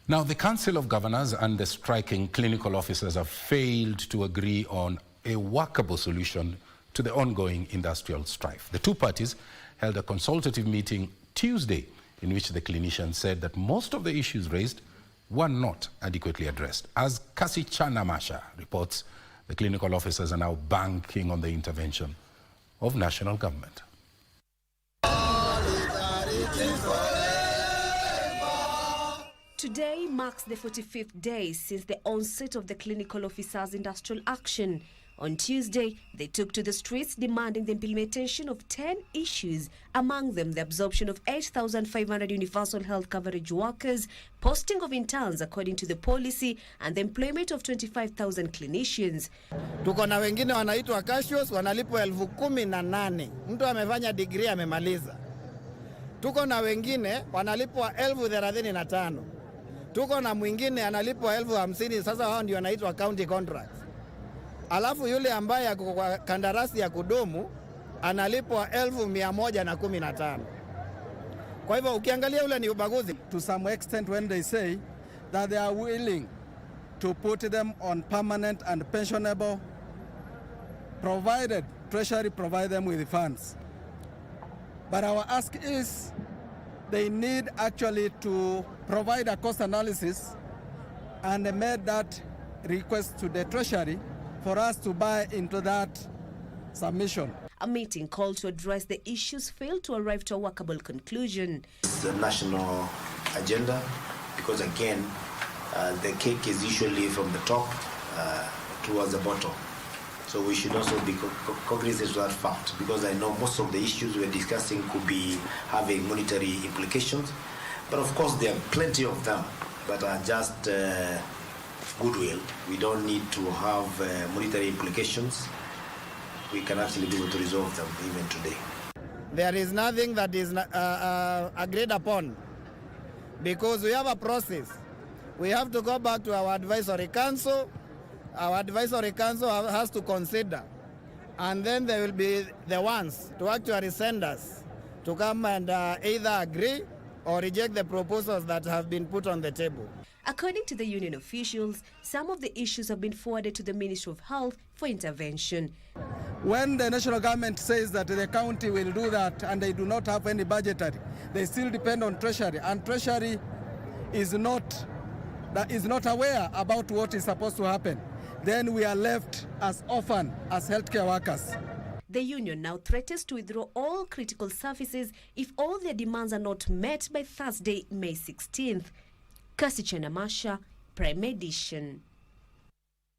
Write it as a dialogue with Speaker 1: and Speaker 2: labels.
Speaker 1: Now, the Council of Governors and the striking clinical officers have failed to agree on a workable solution to the ongoing industrial strife. The two parties held a consultative meeting Tuesday in which the clinicians said that most of the issues raised were not adequately addressed. As Kasichana Masha reports, the clinical officers are now banking on the intervention of national government.
Speaker 2: Today marks the 45th day since the onset of the clinical officers' industrial action. On Tuesday, they took to the streets demanding the implementation of 10 issues, among them the absorption of 8,500 universal health coverage workers, posting of interns according to the policy, and the employment of 25,000 clinicians.
Speaker 3: Tuko na wengine wanaitwa cashiers wanalipwa 18,000. Mtu amefanya degree amemaliza. Tuko na wengine wanalipwa 35,000. Tuko na mwingine analipwa 50,000. Sasa hao ndio wanaitwa county contracts. Alafu yule ambaye ako kwa kandarasi ya kudumu analipwa 1,115. Kwa hivyo ukiangalia ule ni ubaguzi.
Speaker 4: To some extent when they say that they are willing to put them on permanent and pensionable, provided Treasury provide them with funds. But our ask is they need actually to provide a cost analysis and made that request to the Treasury for us to buy into that submission.
Speaker 2: A meeting called to address the issues failed to arrive to a workable conclusion.
Speaker 5: It's the national agenda because again, the cake is usually from the top towards the bottom. So we should also be cognizant of that fact because I know most of the issues we're discussing could be having monetary implications. But of course there are plenty of them that are just goodwill. We don't need to have monetary implications. We can actually be able to resolve them even today.
Speaker 3: There is nothing that is agreed upon because we have a process. We have to go back to our advisory council. Our advisory council has to consider, and then they will be the ones to actually send us to come and either agree or reject the proposals that have been put on the table.
Speaker 2: According to the union officials, some of the issues have been forwarded to the Ministry of Health for intervention.
Speaker 4: When the national government says that the county will do that and they do not have any budgetary, they still depend on Treasury, and Treasury is not aware about what is supposed to happen. Then we are left as orphan, as healthcare workers.
Speaker 2: The union now threatens to withdraw all critical services if all their demands are not met by Thursday, May 16th. Kasichana Masha, Prime Edition.